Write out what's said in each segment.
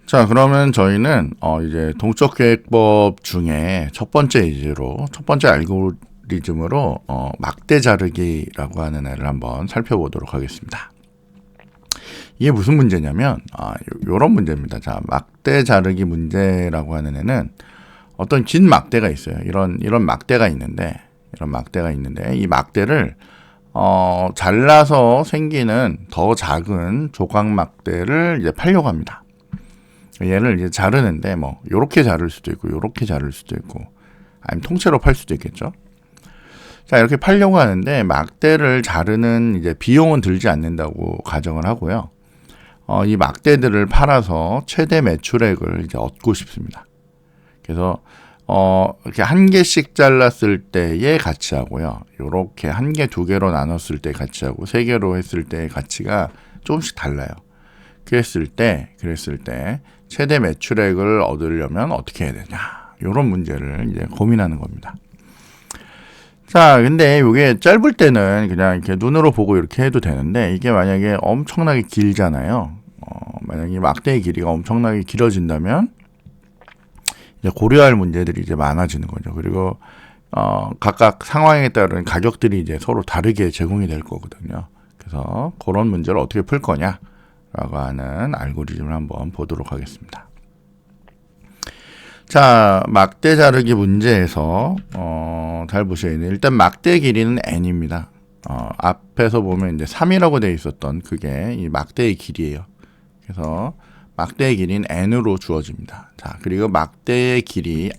자, 그러면 저희는 이제 동적 계획법 중에 첫 번째 예제로 첫 번째 알고리즘으로 막대 자르기라고 하는 애를 한번 살펴보도록 하겠습니다. 이게 무슨 문제냐면 요런 문제입니다. 자, 막대 자르기 문제라고 하는 애는 어떤 긴 막대가 있어요. 이런 막대가 있는데 이 막대를 잘라서 생기는 더 작은 조각 막대를 이제 팔려고 합니다. 얘를 이제 자르는데 뭐 요렇게 자를 수도 있고 요렇게 자를 수도 있고 아니면 통째로 팔 수도 있겠죠. 자, 이렇게 팔려고 하는데 막대를 자르는 이제 비용은 들지 않는다고 가정을 하고요. 이 막대들을 팔아서 최대 매출액을 이제 얻고 싶습니다. 그래서 이렇게 한 개씩 잘랐을 때의 가치하고요. 요렇게 한 개, 두 개로 나눴을 때 가치하고 세 개로 했을 때의 가치가 조금씩 달라요. 그랬을 때 최대 매출액을 얻으려면 어떻게 해야 되냐? 요런 문제를 이제 고민하는 겁니다. 자, 근데 이게 짧을 때는 그냥 이렇게 눈으로 보고 이렇게 해도 되는데 이게 만약에 엄청나게 길잖아요. 만약에 막대의 길이가 엄청나게 길어진다면 이제 고려할 문제들이 이제 많아지는 거죠. 그리고 각각 상황에 따른 가격들이 이제 서로 다르게 제공이 될 거거든요. 그래서 그런 문제를 어떻게 풀 거냐라고 하는 알고리즘을 한번 보도록 하겠습니다. 자, 막대 자르기 문제에서 잘 보셔야 돼요. 일단 막대 길이는 n입니다. 앞에서 보면 이제 3이라고 되어 있었던 그게 이 막대의 길이에요. 그래서 막대의 길이는 n으로 주어집니다. 자, 그리고 막대의 길이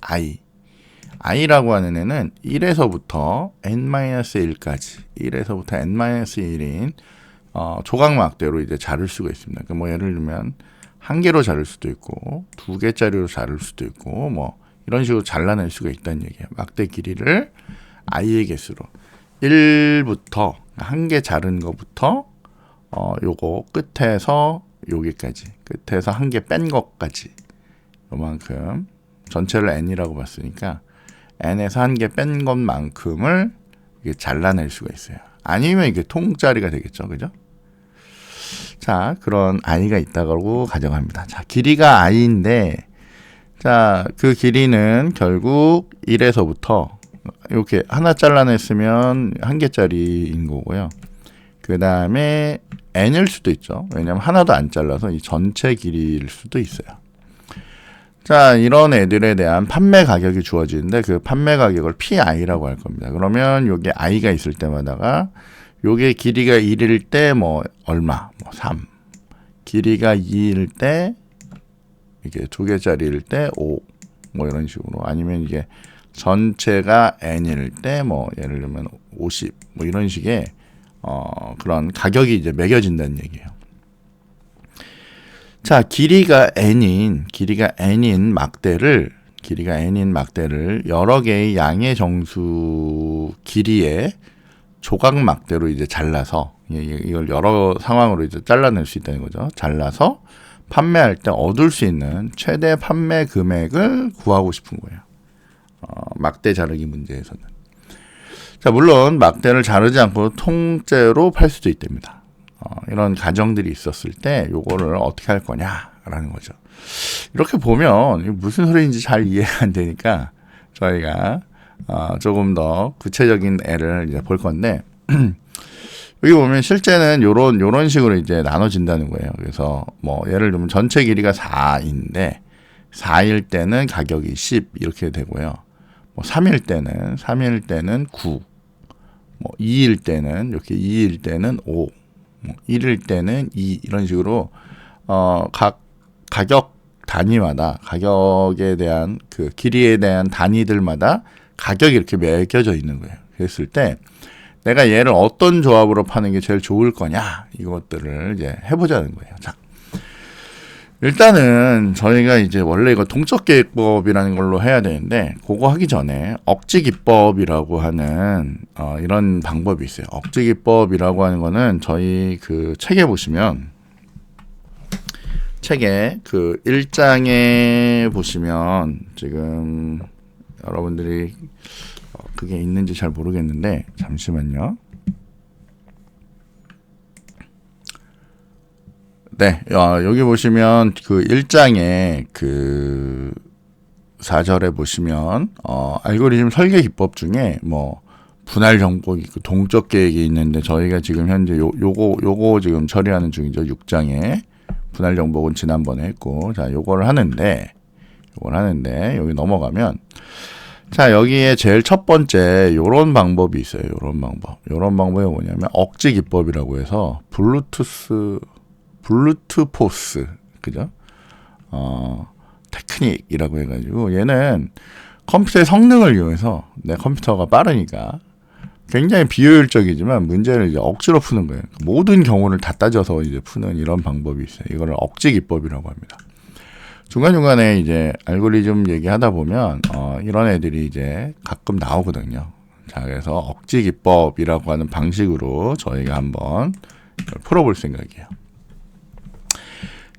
i라고 하는 애는 1에서부터 n-1까지 1에서부터 n-1인 조각 막대로 이제 자를 수가 있습니다. 그러니까 뭐 예를 들면 한 개로 자를 수도 있고 두 개짜리로 자를 수도 있고 뭐 이런 식으로 잘라낼 수가 있다는 얘기예요. 막대 길이를 i의 개수로 1부터 한 개 자른 거부터 요거 끝에서 여기까지 끝에서 한 개 뺀 것까지 요만큼 전체를 n이라고 봤으니까 n에서 한 개 뺀 것만큼을 이게 잘라낼 수가 있어요. 아니면 이게 통짜리가 되겠죠, 그죠? 자, 그런 i가 있다고 가정합니다. 자, 길이가 i인데, 자, 그 길이는 결국 1에서부터 이렇게 하나 잘라냈으면 한 개짜리인 거고요. 그 다음에 n일 수도 있죠. 왜냐하면 하나도 안 잘라서 이 전체 길이일 수도 있어요. 자, 이런 애들에 대한 판매 가격이 주어지는데 그 판매 가격을 PI라고 할 겁니다. 그러면 요게 i가 있을 때마다가 요게 길이가 1일 때 뭐 얼마? 뭐 3. 길이가 2일 때 이게 두 개짜리일 때 5. 뭐 이런 식으로 아니면 이게 전체가 n일 때 뭐 예를 들면 50. 뭐 이런 식의 그런 가격이 이제 매겨진다는 얘기예요. 자, 길이가 n인 막대를 여러 개의 양의 정수 길이의 조각 막대로 이제 잘라서 이걸 여러 상황으로 이제 잘라낼 수 있다는 거죠. 잘라서 판매할 때 얻을 수 있는 최대 판매 금액을 구하고 싶은 거예요. 막대 자르기 문제에서는. 자, 물론 막대를 자르지 않고 통째로 팔 수도 있답니다. 이런 가정들이 있었을 때 요거를 어떻게 할 거냐라는 거죠. 이렇게 보면 무슨 소리인지 잘 이해가 안 되니까 저희가 조금 더 구체적인 애를 이제 볼 건데 여기 보면 실제는 요런 식으로 이제 나눠진다는 거예요. 그래서 뭐 예를 들면 전체 길이가 4인데 4일 때는 가격이 10 이렇게 되고요. 뭐 3일 때는 9. 뭐 2일 때는 이렇게 2일 때는 5. 뭐 1일 때는 2 이런 식으로 각 가격 단위마다 가격에 대한 그 길이에 대한 단위들마다 가격이 이렇게 매겨져 있는 거예요. 그랬을 때 내가 얘를 어떤 조합으로 파는 게 제일 좋을 거냐 이것들을 이제 해보자는 거예요. 자, 일단은 저희가 이제 원래 이거 동적 계획법이라는 걸로 해야 되는데 그거 하기 전에 억지 기법이라고 하는 이런 방법이 있어요. 억지 기법이라고 하는 거는 저희 그 책에 보시면 책에 그 1장에 보시면 지금 여러분들이 그게 있는지 잘 모르겠는데 잠시만요. 네, 여기 보시면 그 1장에 그 4절에 보시면 알고리즘 설계 기법 중에 뭐 분할 정보 있고 동적 계획이 있는데 저희가 지금 현재 요거 지금 처리하는 중이죠. 6장에 분할 정복은 지난번에 했고, 자 요걸 하는데 여기 넘어가면, 자 여기에 제일 첫 번째 요런 방법이 있어요. 요런 방법이 뭐냐면 억지 기법이라고 해서 블루투포스, 그죠? 테크닉이라고 해가지고, 얘는 컴퓨터의 성능을 이용해서, 내 컴퓨터가 빠르니까 굉장히 비효율적이지만 문제를 이제 억지로 푸는 거예요. 모든 경우를 다 따져서 이제 푸는 이런 방법이 있어요. 이거를 억지 기법이라고 합니다. 중간중간에 이제 알고리즘 얘기하다 보면 이런 애들이 이제 가끔 나오거든요. 자, 그래서 억지 기법이라고 하는 방식으로 저희가 한번 풀어볼 생각이에요.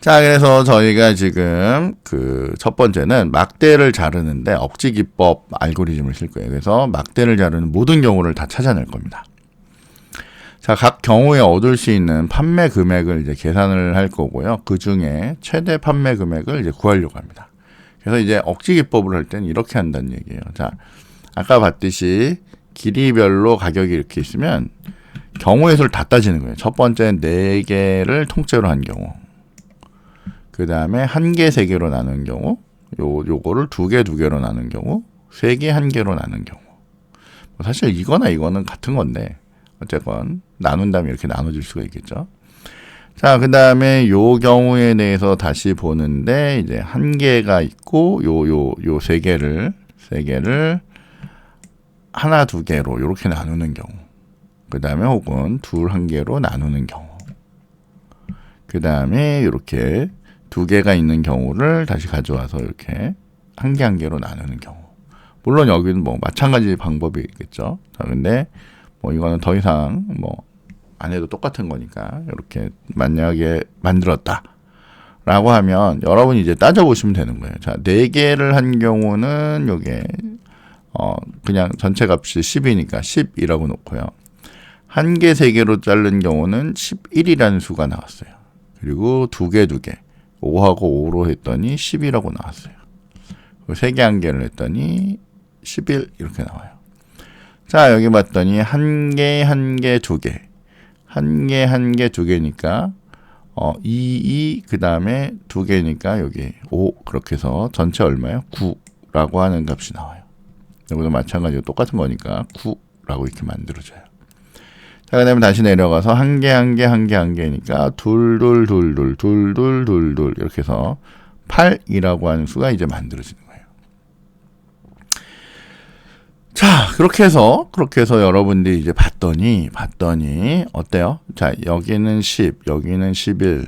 자, 그래서 저희가 지금 그 첫 번째는 막대를 자르는데 억지 기법 알고리즘을 쓸 거예요. 그래서 막대를 자르는 모든 경우를 다 찾아낼 겁니다. 자, 각 경우에 얻을 수 있는 판매 금액을 이제 계산을 할 거고요. 그 중에 최대 판매 금액을 이제 구하려고 합니다. 그래서 이제 억지 기법을 할 때는 이렇게 한다는 얘기예요. 자, 아까 봤듯이 길이별로 가격이 이렇게 있으면 경우의 수를 다 따지는 거예요. 첫 번째는 4개를 통째로 한 경우. 그 다음에 1개, 3개로 나눈 경우, 요거를 2개, 2개로 나눈 경우, 3개, 1개로 나눈 경우. 사실 이거는 같은 건데, 어쨌건 나눈 다음에 이렇게 나눠줄 수가 있겠죠. 자, 그 다음에 요 경우에 대해서 다시 보는데, 이제 1개가 있고, 요 3개를 하나, 2개로 이렇게 나누는 경우. 그 다음에 혹은 1개로 나누는 경우. 그 다음에 이렇게 2개가 있는 경우를 다시 가져와서 이렇게 1개로 나누는 경우. 물론 여기는 뭐 마찬가지 방법이 있겠죠. 자, 근데 뭐 이거는 더 이상 뭐 안 해도 똑같은 거니까 이렇게 만약에 만들었다 라고 하면 여러분이 이제 따져보시면 되는 거예요. 자, 4개를 한 경우는 요게 그냥 전체 값이 10이니까 10이라고 놓고요. 1개, 3개로 자른 경우는 11이라는 수가 나왔어요. 그리고 2개 5하고 5로 했더니 10이라고 나왔어요. 3개 1개를 했더니 11 이렇게 나와요. 자, 여기 봤더니 1개 2개 1개 2개니까 2 그 다음에 2개니까 여기 5 그렇게 해서 전체 얼마예요? 9라고 하는 값이 나와요. 여기도 마찬가지로 똑같은 거니까 9라고 이렇게 만들어져요. 자, 그 다음에 다시 내려가서 1개니까 둘 이렇게 해서 8이라고 하는 수가 이제 만들어지는 거예요. 자, 그렇게 해서 여러분들이 이제 봤더니 어때요? 자, 여기는 10, 여기는 11,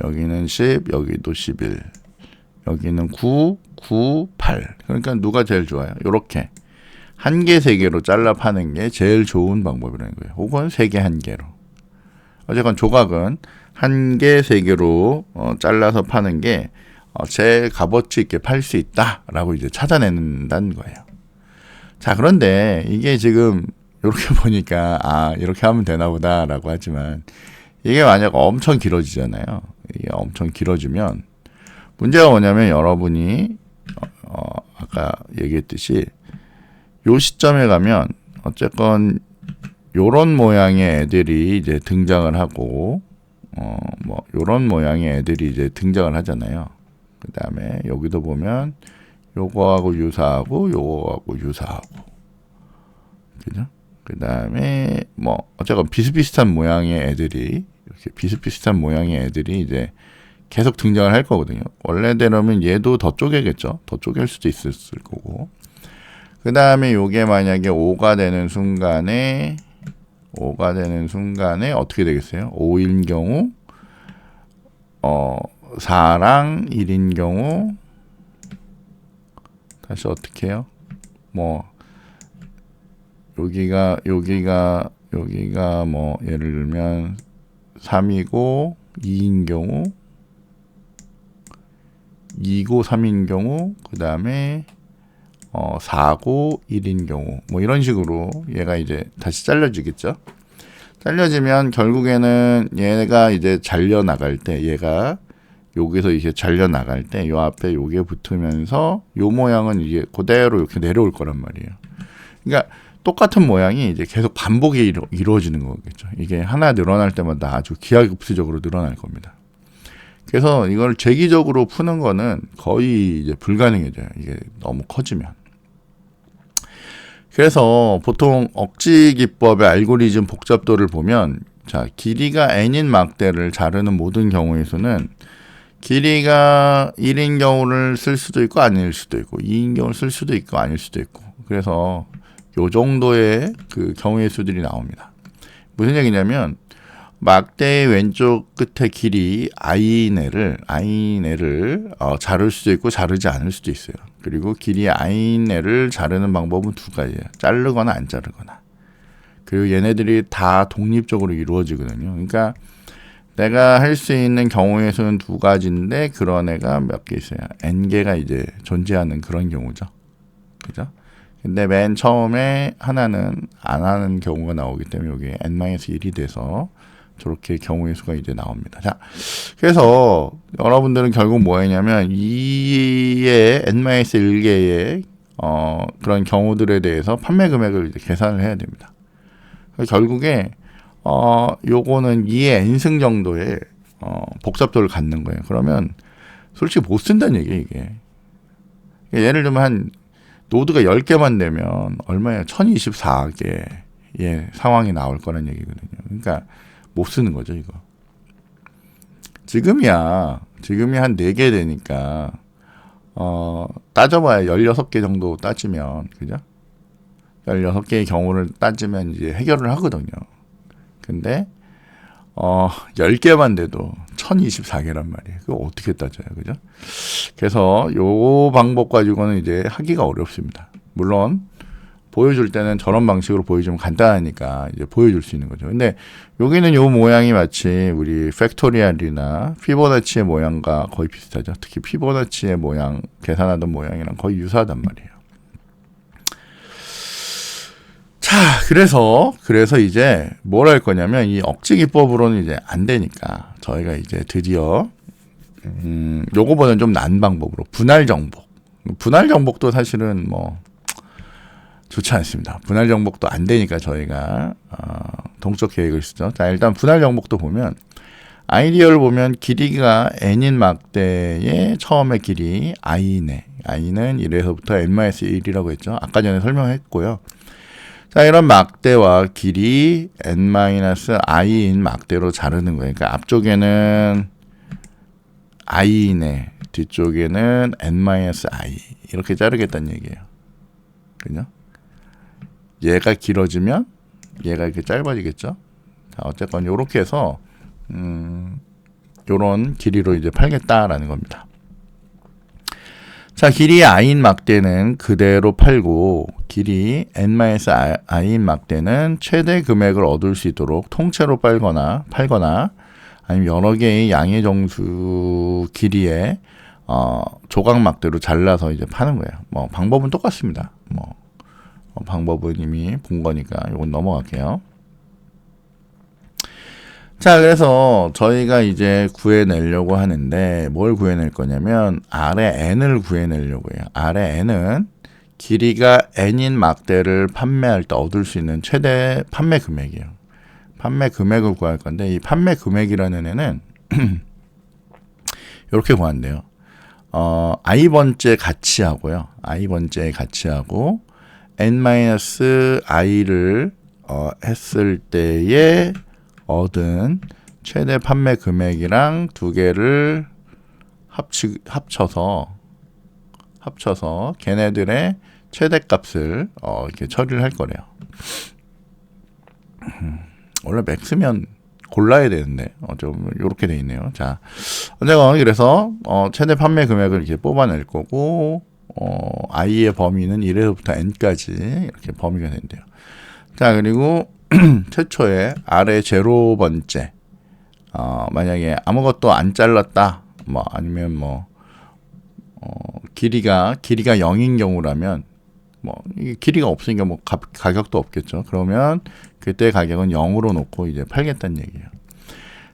여기는 10, 여기도 11, 여기는 9, 8. 그러니까 누가 제일 좋아요? 요렇게 1개, 3개로 잘라 파는 게 제일 좋은 방법이라는 거예요. 혹은 3개, 1개로. 어쨌건 조각은 1개, 3개로 잘라서 파는 게 제일 값어치 있게 팔 수 있다라고 이제 찾아낸다는 거예요. 자, 그런데 이게 지금 이렇게 보니까 이렇게 하면 되나 보다라고 하지만 이게 만약 엄청 길어지잖아요. 이게 엄청 길어지면 문제가 뭐냐면 여러분이 아까 얘기했듯이 요 시점에 가면 어쨌건 요런 모양의 애들이 이제 등장을 하고 뭐 요런 모양의 애들이 이제 등장을 하잖아요. 그 다음에 여기도 보면 요거하고 유사하고 요거하고 유사하고, 그죠? 그 다음에 뭐 어쨌건 비슷비슷한 모양의 애들이 이제 계속 등장을 할 거거든요. 원래대로면 얘도 더 쪼개겠죠. 더 쪼갤 수도 있을 거고. 그 다음에 요게 만약에 5가 되는 순간에 어떻게 되겠어요? 5인 경우 4랑 1인 경우 다시 어떻게 해요? 뭐 여기가 뭐 예를 들면 3이고 2인 경우 2고 3인 경우 그 다음에 4고 1인 경우 뭐 이런 식으로 얘가 이제 다시 잘라지겠죠. 잘려지면 결국에는 얘가 이제 잘려 나갈 때, 얘가 여기서 이렇게 잘려 나갈 때 요 앞에 요게 붙으면서 요 모양은 이게 그대로 이렇게 내려올 거란 말이에요. 그러니까 똑같은 모양이 이제 계속 반복이 이루어지는 거겠죠. 이게 하나 늘어날 때마다 아주 기하급수적으로 늘어날 겁니다. 그래서 이걸 재기적으로 푸는 거는 거의 이제 불가능해져요. 이게 너무 커지면. 그래서 보통 억지 기법의 알고리즘 복잡도를 보면, 자, 길이가 n인 막대를 자르는 모든 경우의 수는 길이가 1인 경우를 쓸 수도 있고 아닐 수도 있고 2인 경우를 쓸 수도 있고 아닐 수도 있고, 그래서 요 정도의 그 경우의 수들이 나옵니다. 무슨 얘기냐면 막대의 왼쪽 끝에 길이 i네를 자를 수도 있고 자르지 않을 수도 있어요. 그리고 길이 i네를 자르는 방법은 두 가지예요. 자르거나 안 자르거나. 그리고 얘네들이 다 독립적으로 이루어지거든요. 그러니까 내가 할 수 있는 경우의 수는 두 가지인데 그런 애가 몇 개 있어요. n개가 이제 존재하는 그런 경우죠. 그죠? 근데 맨 처음에 하나는 안 하는 경우가 나오기 때문에 여기 n-1이 돼서 저렇게 경우의 수가 이제 나옵니다. 자, 그래서 여러분들은 결국 뭐 했냐면 2의 n-1개의 그런 경우들에 대해서 판매 금액을 이제 계산을 해야 됩니다. 결국에 요거는 2의 n승 정도의 복잡도를 갖는 거예요. 그러면 솔직히 못 쓴다는 얘기예요, 이게. 예를 들면 한 노드가 10개만 되면 얼마예요? 1024개의 상황이 나올 거란 얘기거든요. 그러니까 못 쓰는 거죠, 이거. 지금이 한 4개 되니까 따져봐야 16개 정도 따지면, 그죠? 16개의 경우를 따지면 이제 해결을 하거든요. 근데 10개만 돼도 1024개란 말이에요. 그거 어떻게 따져요, 그죠? 그래서 요 방법 가지고는 이제 하기가 어렵습니다. 물론 보여줄 때는 저런 방식으로 보여주면 간단하니까 이제 보여줄 수 있는 거죠. 근데 여기는 요 모양이 마치 우리 팩토리얼이나 피보나치의 모양과 거의 비슷하죠. 특히 피보나치의 모양, 계산하던 모양이랑 거의 유사하단 말이에요. 자, 그래서 이제 뭘 할 거냐면 이 억지 기법으로는 이제 안 되니까 저희가 이제 드디어 요거보다는 좀 난 방법으로 분할 정복도 사실은 뭐 좋지 않습니다. 분할 정복도 안 되니까 저희가 동적 계획을 쓰죠. 자, 일단 분할 정복도 보면 아이디어를 보면 길이가 n인 막대의 처음의 길이 i네. i는 1에서부터 n-1이라고 했죠. 아까 전에 설명했고요. 자, 이런 막대와 길이 n-i인 막대로 자르는 거예요. 그러니까 앞쪽에는 i네, 뒤쪽에는 n-i 이렇게 자르겠다는 얘기예요. 그죠? 얘가 길어지면 얘가 이렇게 짧아지겠죠. 자, 어쨌건 요렇게 해서 요런 길이로 이제 팔겠다라는 겁니다. 자, 길이 i인 막대는 그대로 팔고 길이 n-i인 막대는 최대 금액을 얻을 수 있도록 통째로 팔거나 아니면 여러 개의 양의 정수 길이의 조각 막대로 잘라서 이제 파는 거예요. 뭐 방법은 똑같습니다. 방법은 이미 본 거니까 이건 넘어갈게요. 자, 그래서 저희가 이제 구해내려고 하는데 뭘 구해낼 거냐면 아래 n을 구해내려고 해요. 아래 n은 길이가 n인 막대를 판매할 때 얻을 수 있는 최대 판매 금액이에요. 판매 금액을 구할 건데 이 판매 금액이라는 애는 이렇게 구한대요. i번째 가치하고요. i번째 가치하고 n-i를 했을 때에 얻은 최대 판매 금액이랑 두 개를 합쳐서 걔네들의 최대값을 이렇게 처리를 할 거래요. 원래 맥스면 골라야 되는데 좀 이렇게 돼 있네요. 자, 어쨌건 그래서 최대 판매 금액을 이렇게 뽑아낼 거고 i의 범위는 1에서부터 n까지 이렇게 범위가 된대요. 자, 그리고 최초에 아래 0번째 만약에 아무것도 안 잘랐다 아니면 길이가 0인 경우라면 뭐 이게 길이가 없으니까 뭐 가격도 없겠죠. 그러면 그때 가격은 0으로 놓고 이제 팔겠다는 얘기예요.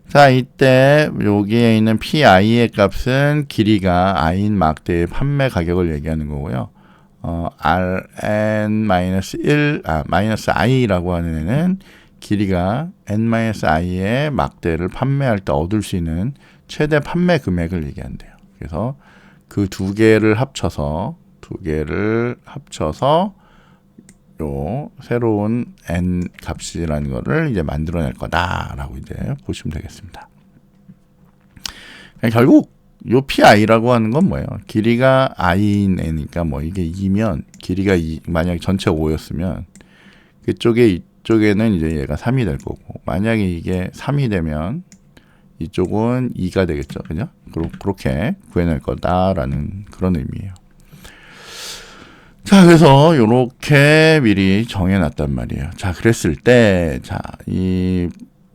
자, 이때 여기에 있는 PI의 값은 길이가 I인 막대의 판매 가격을 얘기하는 거고요. Rn-1, 마이너스 I라고 하는 애는 길이가 n-i의 막대를 판매할 때 얻을 수 있는 최대 판매 금액을 얘기한대요. 그래서 그 두 개를 합쳐서 요 새로운 n 값이라는 거를 이제 만들어낼 거다라고 이제 보시면 되겠습니다. 결국 요 PI라고 하는 건 뭐예요? 길이가 I인 애니까 뭐 이게 2면 길이가 2, 만약에 전체 5였으면 이쪽에는 이제 얘가 3이 될 거고, 만약에 이게 3이 되면 이쪽은 2가 되겠죠. 그죠? 그렇게 구해낼 거다라는 그런 의미예요. 자, 그래서 요렇게 미리 정해놨단 말이에요. 자, 그랬을 때, 자, 이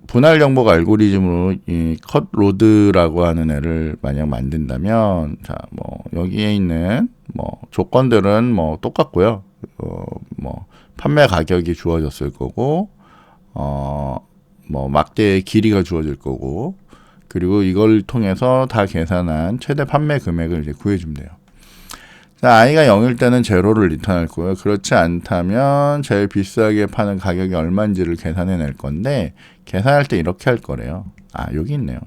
분할 정복 알고리즘으로 이 컷 로드라고 하는 애를 만약 만든다면, 자, 뭐 여기에 있는 뭐 조건들은 뭐 똑같고요. 뭐 판매 가격이 주어졌을 거고, 뭐 막대의 길이가 주어질 거고, 그리고 이걸 통해서 다 계산한 최대 판매 금액을 이제 구해주면 돼요. 자, I가 0일 때는 제로를 리턴할 거고요. 그렇지 않다면 제일 비싸게 파는 가격이 얼마인지를 계산해 낼 건데, 계산할 때 이렇게 할 거래요. 여기 있네요.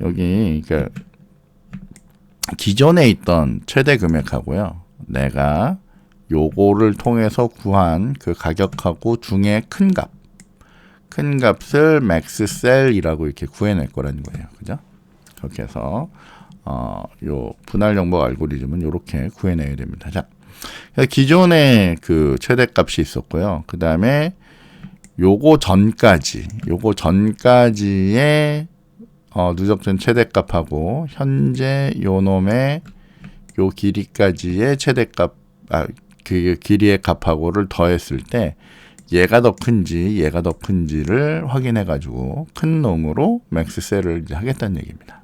여기 그러니까 기존에 있던 최대 금액하고요, 내가 요거를 통해서 구한 그 가격하고 중에 큰 값을 맥스셀이라고 이렇게 구해낼 거라는 거예요. 그죠? 그렇게 해서 요 분할 정복 알고리즘은 이렇게 구해내야 됩니다. 자, 기존에 그 최대값이 있었고요. 그 다음에 요거 전까지의 누적된 최대값하고 현재 요 놈의 요 길이까지의 최대값, 그 길이의 값하고를 더했을 때 얘가 더 큰지를 확인해 가지고 큰 놈으로 맥스셀을 이제 하겠다는 얘기입니다.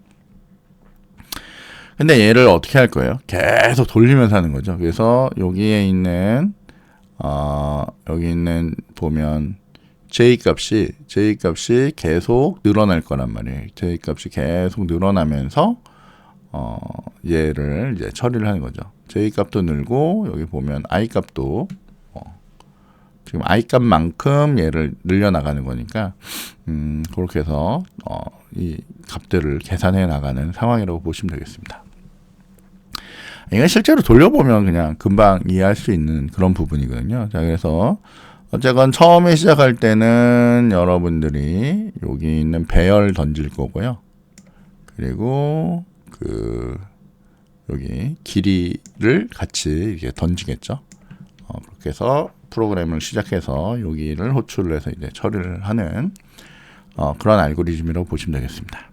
근데 얘를 어떻게 할 거예요? 계속 돌리면서 하는 거죠. 그래서 여기에 있는 여기 있는 보면 J 값이 계속 늘어날 거란 말이에요. J 값이 계속 늘어나면서 얘를 이제 처리를 하는 거죠. J 값도 늘고 여기 보면 I 값도 지금 I 값만큼 얘를 늘려나가는 거니까 그렇게 해서 이 값들을 계산해 나가는 상황이라고 보시면 되겠습니다. 이건 실제로 돌려보면 그냥 금방 이해할 수 있는 그런 부분이거든요. 자, 그래서 어쨌건 처음에 시작할 때는 여러분들이 여기 있는 배열 던질 거고요. 그리고 여기 길이를 같이 이렇게 던지겠죠. 그렇게 해서 프로그램을 시작해서 여기를 호출을 해서 이제 처리를 하는 그런 알고리즘이라고 보시면 되겠습니다.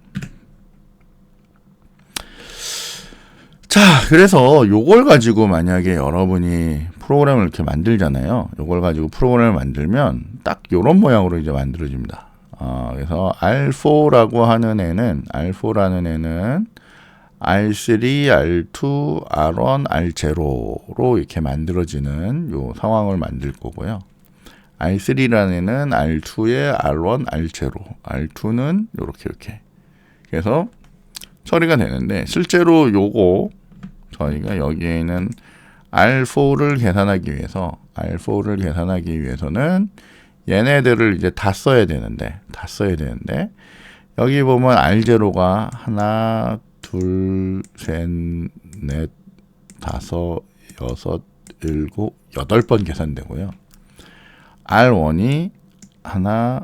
자, 그래서 요걸 가지고 만약에 여러분이 프로그램을 이렇게 만들잖아요. 요걸 가지고 프로그램을 만들면 딱 요런 모양으로 이제 만들어집니다. 그래서 R4라고 하는 애는 R3, R2, R1, R0로 이렇게 만들어지는 요 상황을 만들 거고요. R3라는 애는 R2에 R1, R0, R2는 이렇게. 그래서 처리가 되는데 실제로 요거 저희가 여기에는 R4를 계산하기 위해서는 얘네들을 이제 다 써야 되는데 여기 보면 R0가 하나, 둘, 셋, 넷, 다섯, 여섯, 일곱, 8번 계산되고요. R1이 하나,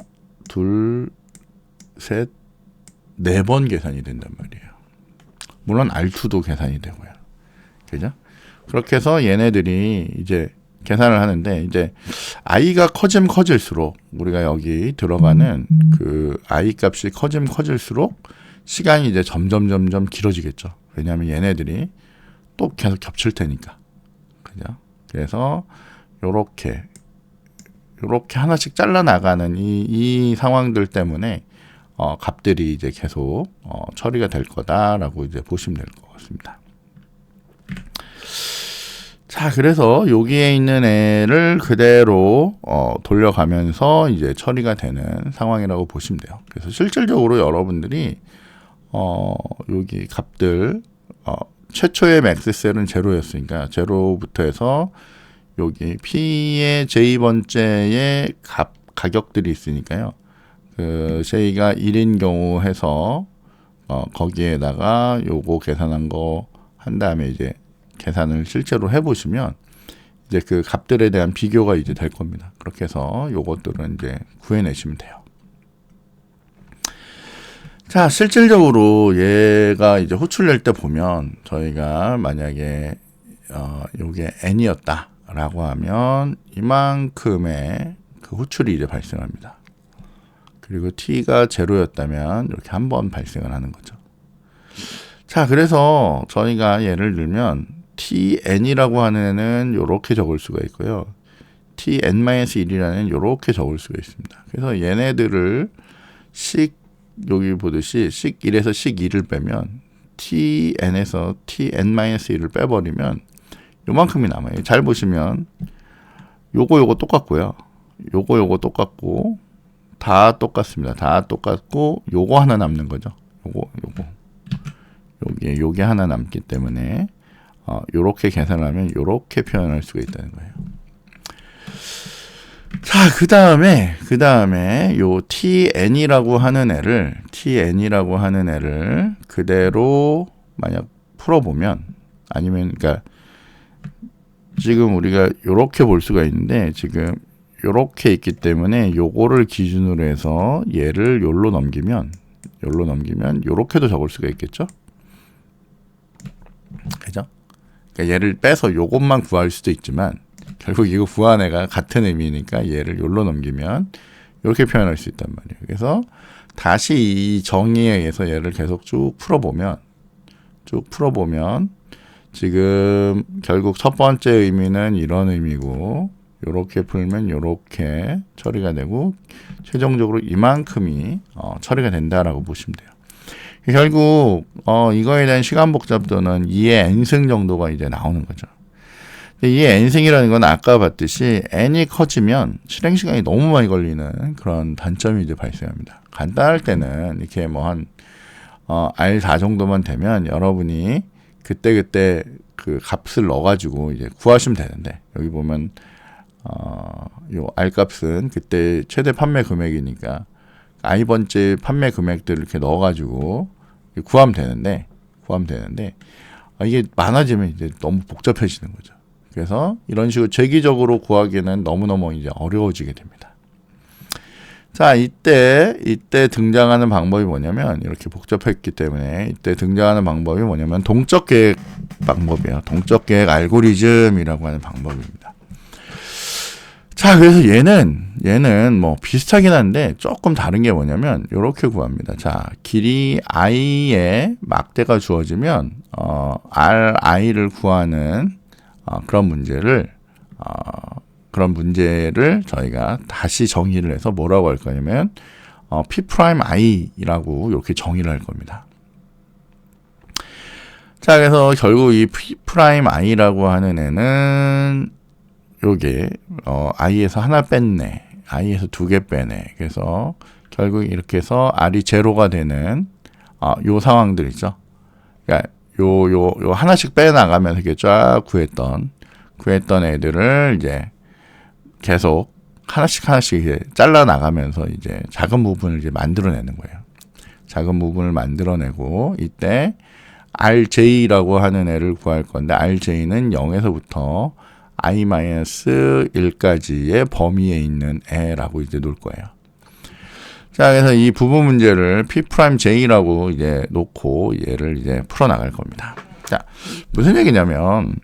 둘, 셋, 4번 계산이 된단 말이에요. 물론 R2도 계산이 되고요. 그죠? 그렇게 해서 얘네들이 이제 계산을 하는데, 이제 i가 커질수록 우리가 여기 들어가는 그 i 값이 커질수록 시간이 이제 점점 길어지겠죠. 왜냐하면 얘네들이 또 계속 겹칠 테니까. 그죠? 그래서 요렇게 하나씩 잘라 나가는 이 상황들 때문에 값들이 이제 계속 처리가 될 거다라고 이제 보시면 될 것 같습니다. 자, 그래서 여기에 있는 애를 그대로 돌려가면서 이제 처리가 되는 상황이라고 보시면 돼요. 그래서 실질적으로 여러분들이 여기 값들 최초의 맥스셀은 제로였으니까 제로부터 해서 여기 P의 J번째의 가격들이 있으니까요. 그 J가 1인 경우 해서 거기에다가 요거 계산한 거 한 다음에 이제 계산을 실제로 해보시면 이제 그 값들에 대한 비교가 이제 될 겁니다. 그렇게 해서 요것들은 이제 구해내시면 돼요. 자, 실질적으로 얘가 이제 호출낼 때 보면 저희가 만약에 요게 n이었다라고 하면 이만큼의 그 호출이 이제 발생합니다. 그리고 t가 제로였다면 이렇게 한 번 발생을 하는 거죠. 자, 그래서 저희가 예를 들면 tn이라고 하는 애는 이렇게 적을 수가 있고요. tn-1이라는 이렇게 적을 수가 있습니다. 그래서 얘네들을 여기 보듯이 식1에서 식2를 빼면 tn에서 tn-1을 빼버리면 요만큼이 남아요. 잘 보시면 요거 똑같고요. 요거 똑같고 다 똑같습니다. 다 똑같고 요거 하나 남는 거죠. 요게 하나 남기 때문에 요렇게 계산을 하면 요렇게 표현할 수가 있다는 거예요. 자, 그 다음에 요 tn이라고 하는 애를 그대로 만약 풀어보면 아니면 그러니까 지금 우리가 요렇게 볼 수가 있는데 지금 요렇게 있기 때문에 요거를 기준으로 해서 얘를 요로 넘기면 요렇게도 적을 수가 있겠죠? 그죠? 그러니까 얘를 빼서 요것만 구할 수도 있지만 결국 이거 구한 애가 같은 의미니까 얘를 요로 넘기면 이렇게 표현할 수 있단 말이에요. 그래서 다시 이 정의에 의해서 얘를 계속 쭉 풀어보면 지금 결국 첫 번째 의미는 이런 의미고 요렇게 풀면 요렇게 처리가 되고 최종적으로 이만큼이 처리가 된다라고 보시면 돼요. 결국 이거에 대한 시간 복잡도는 2의 n승 정도가 이제 나오는 거죠. 이 n승이라는 건 아까 봤듯이 n이 커지면 실행 시간이 너무 많이 걸리는 그런 단점이 이제 발생합니다. 간단할 때는 이렇게 뭐 한 R4 정도만 되면 여러분이 그때 그 값을 넣어가지고 이제 구하시면 되는데 여기 보면 요 R 값은 그때 최대 판매 금액이니까 i번째 판매 금액들을 이렇게 넣어가지고 구하면 되는데 이게 많아지면 이제 너무 복잡해지는 거죠. 그래서 이런 식으로 재기적으로 구하기는 너무너무 이제 어려워지게 됩니다. 자, 이때 등장하는 방법이 뭐냐면 이렇게 복잡했기 때문에 이때 등장하는 방법이 뭐냐면 동적 계획 방법이에요. 동적 계획 알고리즘이라고 하는 방법입니다. 자, 그래서 얘는 뭐 비슷하긴 한데 조금 다른 게 뭐냐면 이렇게 구합니다. 자, 길이 i의 막대가 주어지면 ri를 구하는 그런 문제를 저희가 다시 정의를 해서 뭐라고 할 거냐면 P'I라고 이렇게 정의를 할 겁니다. 자, 그래서 결국 이 P'I라고 하는 애는 요게 i에서 하나 뺐네, i에서 2개 빼네. 그래서 결국 이렇게 해서 r이 제로가 되는 요 상황들이죠. 그러니까 요 하나씩 빼나가면서 이렇게 쫙 구했던 애들을 이제 계속 하나씩 이제 잘라 나가면서 이제 작은 부분을 이제 만들어내는 거예요. 작은 부분을 만들어내고 이때 RJ라고 하는 애를 구할 건데 RJ는 0에서부터 i-1까지의 범위에 있는 애라고 이제 놓을 거예요. 자, 그래서 이 부분 문제를 P'J라고 이제 놓고 얘를 이제 풀어나갈 겁니다. 자, 무슨 얘기냐면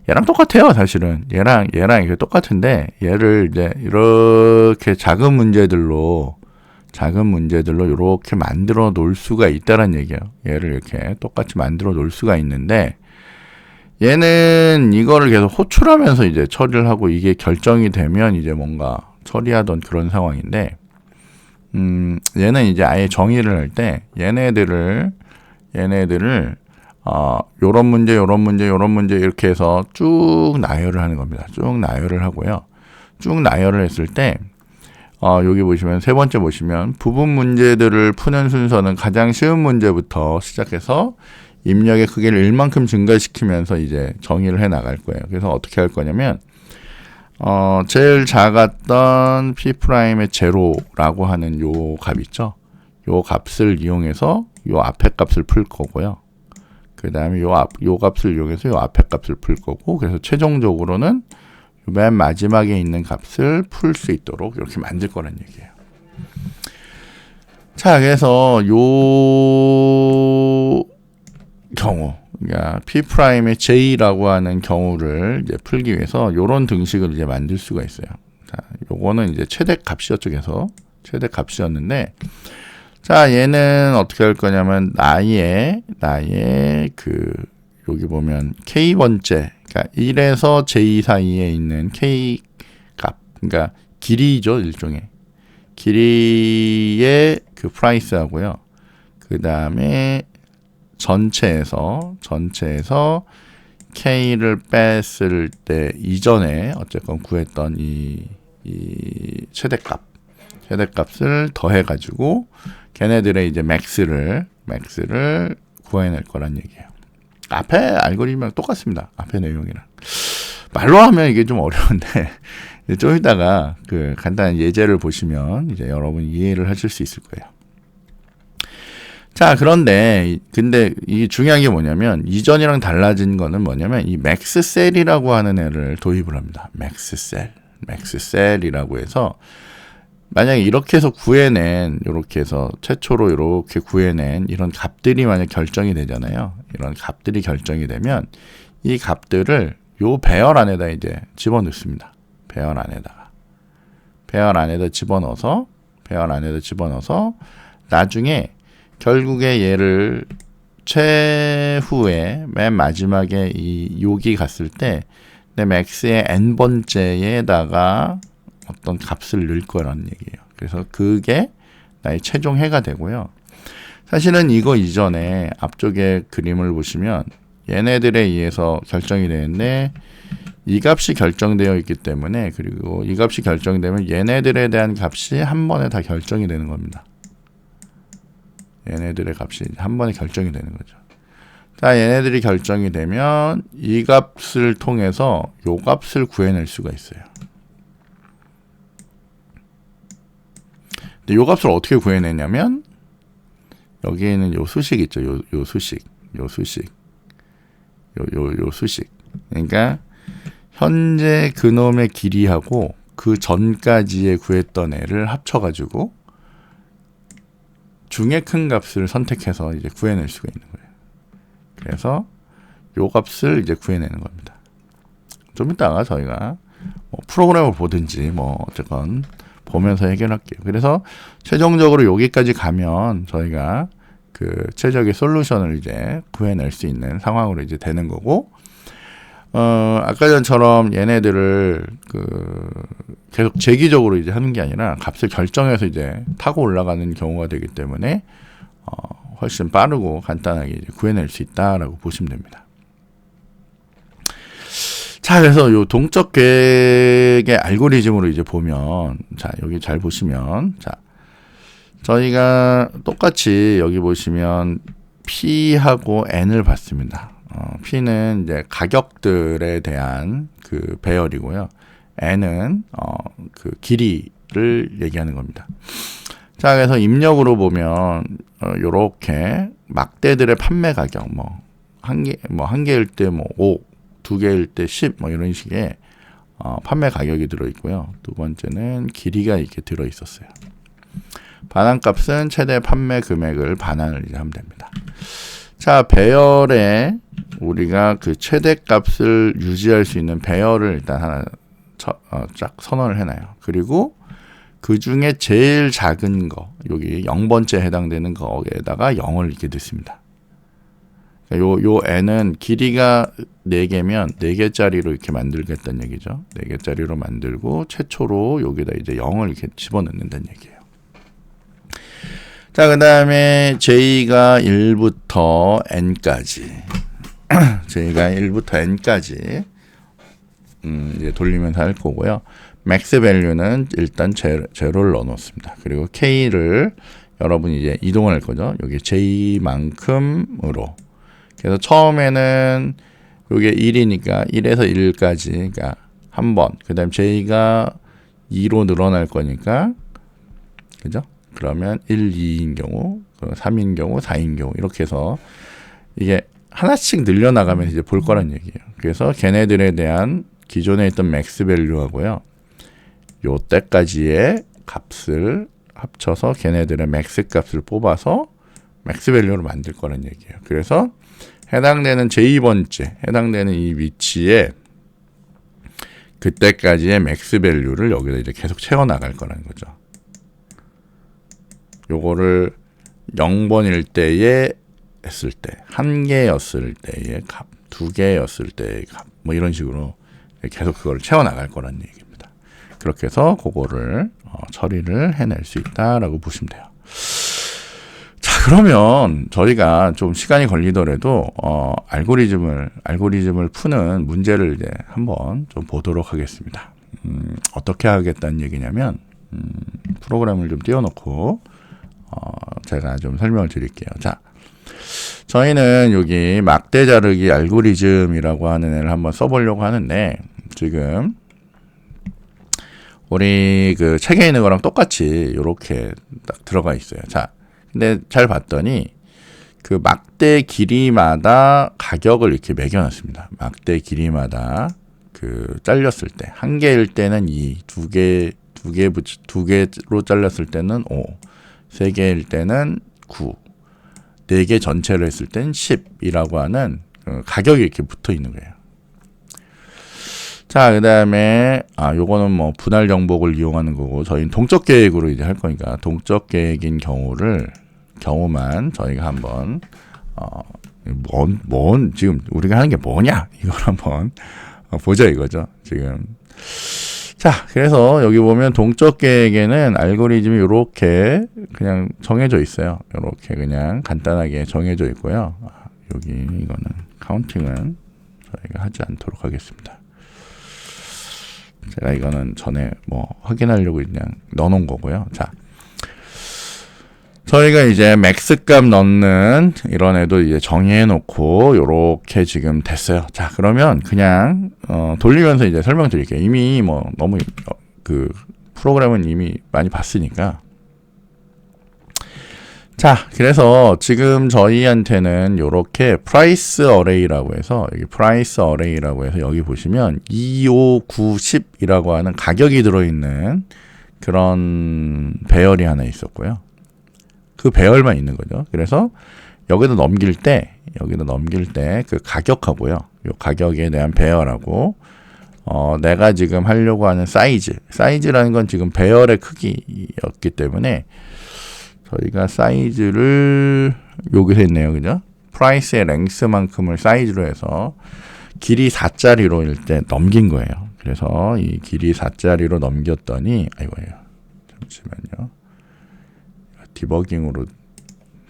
얘랑 똑같아요, 사실은. 얘랑 이게 똑같은데 얘를 이제 이렇게 작은 문제들로 이렇게 만들어 놓을 수가 있다는 얘기예요. 얘를 이렇게 똑같이 만들어 놓을 수가 있는데 얘는 이거를 계속 호출하면서 이제 처리를 하고 이게 결정이 되면 이제 뭔가 처리하던 그런 상황인데 얘는 이제 아예 정의를 할 때 얘네들을 요런 문제, 요런 문제, 요런 문제 이렇게 해서 쭉 나열을 하는 겁니다. 쭉 나열을 하고요. 쭉 나열을 했을 때 여기 보시면 세 번째 보시면 부분 문제들을 푸는 순서는 가장 쉬운 문제부터 시작해서 입력의 크기를 1만큼 증가시키면서 이제 정의를 해 나갈 거예요. 그래서 어떻게 할 거냐면 제일 작았던 P'의 제로라고 하는 요 값 있죠. 요 값을 이용해서 요 앞에 값을 풀 거고요. 그 다음에 요 값을 이용해서 요 앞에 값을 풀 거고, 그래서 최종적으로는 맨 마지막에 있는 값을 풀 수 있도록 이렇게 만들 거란 얘기예요. 자, 그래서 요 경우, 그러니까 P'의 J라고 하는 경우를 이제 풀기 위해서 요런 등식을 이제 만들 수가 있어요. 자, 요거는 이제 최대 값이었죠. 그래서 최대 값이었는데, 자, 얘는 어떻게 할 거냐면 나의 여기 보면 K번째, 그러니까 1에서 J 사이에 있는 K 값, 그러니까 길이죠, 일종의 길이의 그 프라이스하고요. 그 다음에 전체에서 K를 뺐을 때 이전에 어쨌건 구했던 이 최대값을 더해가지고 걔네들의 이제 맥스를 구해낼 거란 얘기예요. 앞에 알고리즘이랑 똑같습니다. 앞에 내용이랑. 말로 하면 이게 좀 어려운데 좀 이따가 그 간단한 예제를 보시면 이제 여러분 이해를 하실 수 있을 거예요. 자, 근데 이게 중요한 게 뭐냐면 이전이랑 달라진 거는 뭐냐면 이 맥스셀이라고 하는 애를 도입을 합니다. 맥스셀이라고 해서 만약에 이렇게 해서 이렇게 해서 최초로 이렇게 구해낸 이런 값들이 만약 결정이 되잖아요. 이런 값들이 결정이 되면 이 값들을 요 배열 안에다 이제 집어넣습니다. 배열 안에다 집어넣어서 나중에 결국에 얘를 최후에 맨 마지막에 이 요기 갔을 때 내 맥스의 n번째에다가 어떤 값을 넣을 거라는 얘기예요. 그래서 그게 나의 최종 해가 되고요. 사실은 이거 이전에 앞쪽에 그림을 보시면 얘네들에 의해서 결정이 되는데 이 값이 결정되어 있기 때문에, 그리고 이 값이 결정되면 얘네들에 대한 값이 한 번에 다 결정이 되는 겁니다. 얘네들의 값이 한 번에 결정이 되는 거죠. 자, 얘네들이 결정이 되면 이 값을 통해서 요 값을 구해낼 수가 있어요. 근데 요 값을 어떻게 구해내냐면 여기에는 요 수식 있죠. 요 수식. 그러니까 현재 그놈의 길이하고 그 전까지에 구했던 애를 합쳐가지고 중에 큰 값을 선택해서 이제 구해낼 수가 있는 거예요. 그래서 요 값을 이제 구해내는 겁니다. 좀 이따가 저희가 프로그램을 보든지 어쨌건 보면서 해결할게요. 그래서 최종적으로 여기까지 가면 저희가 그 최적의 솔루션을 이제 구해낼 수 있는 상황으로 이제 되는 거고, 아까 전처럼 얘네들을 계속 재기적으로 이제 하는 게 아니라 값을 결정해서 이제 타고 올라가는 경우가 되기 때문에 훨씬 빠르고 간단하게 이제 구해낼 수 있다라고 보시면 됩니다. 자, 그래서 요 동적 계획의 알고리즘으로 이제 보면, 자, 여기 잘 보시면, 자, 저희가 똑같이 여기 보시면 P하고 N을 봤습니다. P는 이제 가격들에 대한 그 배열이고요. N은 그 길이를 얘기하는 겁니다. 자, 그래서 입력으로 보면 요렇게 막대들의 판매 가격 한 개일 때 5, 두 개일 때 10 이런 식의 판매 가격이 들어 있고요. 두 번째는 길이가 이렇게 들어 있었어요. 반환값은 최대 판매 금액을 반환을 이제 하면 됩니다. 자, 배열에 우리가 그 최대값을 유지할 수 있는 배열을 일단 하나 쫙 선언을 해놔요. 그리고 그 중에 제일 작은 거, 여기 0번째 해당되는 거에다가 0을 이렇게 넣습니다. 요 n은 길이가 4개면 4개짜리로 이렇게 만들겠다는 얘기죠. 4개짜리로 만들고 최초로 여기다 이제 0을 이렇게 집어넣는다는 얘기예요. 자, 그 다음에 j가 1부터 n까지 j가 1부터 n까지 이제 돌리면서 할 거고요. 맥스 밸류는 일단 제로를 넣어 놓습니다. 그리고 k를 여러분이 이제 이동을 할 거죠. 여기 j만큼으로. 그래서 처음에는 요게 1이니까 1에서 1까지 그러니까 한 번. 그다음 j가 2로 늘어날 거니까 그죠? 그러면 1, 2인 경우, 3인 경우, 4인 경우 이렇게 해서 이게 하나씩 늘려나가면 이제 볼 거란 얘기예요. 그래서 걔네들에 대한 기존에 있던 맥스 밸류하고요. 요 때까지의 값을 합쳐서 걔네들의 맥스 값을 뽑아서 맥스 밸류로 만들 거란 얘기예요. 그래서 해당되는 제2번째, 해당되는 이 위치에 그때까지의 맥스 밸류를 여기다 이제 계속 채워나갈 거라는 거죠. 요거를 0번일 때에 했을 때, 1개였을 때의 값, 2개였을 때의 값, 뭐 이런 식으로 계속 그걸 채워나갈 거라는 얘기입니다. 그렇게 해서 그거를 처리를 해낼 수 있다라고 보시면 돼요. 자, 그러면 저희가 좀 시간이 걸리더라도 알고리즘을 푸는 문제를 이제 한번 좀 보도록 하겠습니다. 어떻게 하겠다는 얘기냐면 프로그램을 좀 띄워놓고 제가 좀 설명을 드릴게요. 자, 저희는 여기 막대 자르기 알고리즘이라고 하는 애를 한번 써보려고 하는데 지금 우리 그 책에 있는 거랑 똑같이 이렇게 딱 들어가 있어요. 자, 근데 잘 봤더니 그 막대 길이마다 가격을 이렇게 매겨놨습니다. 막대 길이마다 그 잘렸을 때 한 개일 때는 2, 두 개로 잘렸을 때는 5, 세 개일 때는 9, 네 개 전체로 했을 때는 10이라고 하는 가격이 이렇게 붙어 있는 거예요. 자, 그 다음에, 요거는 뭐 분할 정복을 이용하는 거고, 저희는 동적 계획으로 이제 할 거니까, 동적 계획인 경우만 저희가 한번, 지금 우리가 하는 게 뭐냐? 이걸 한번 보자 이거죠, 지금. 자, 그래서 여기 보면 동적 계획에는 알고리즘이 요렇게 그냥 정해져 있어요. 요렇게 그냥 간단하게 정해져 있고요. 여기 이거는 카운팅은 저희가 하지 않도록 하겠습니다. 제가 이거는 전에 뭐 확인하려고 그냥 넣어놓은 거고요. 자, 저희가 이제 맥스 값 넣는 이런 애도 이제 정의해놓고 요렇게 지금 됐어요. 자, 그러면 그냥 돌리면서 이제 설명드릴게요. 이미 뭐 너무 그 프로그램은 이미 많이 봤으니까. 자, 그래서 지금 저희한테는 요렇게 프라이스 어레이라고 해서 여기 프라이스 어레이라고 해서 여기 보시면 2, 5, 9, 10이라고 하는 가격이 들어있는 그런 배열이 하나 있었고요. 그 배열만 있는 거죠. 그래서 여기다 넘길 때 그 가격하고요. 요 가격에 대한 배열하고 내가 지금 하려고 하는 사이즈라는 건 지금 배열의 크기였기 때문에 저희가 사이즈를 여기서 했네요. 그죠? 프라이스의 랭스만큼을 사이즈로 해서 길이 4짜리로 일단 넘긴 거예요. 그래서 이 길이 4짜리로 넘겼더니 잠시만요. 디버깅으로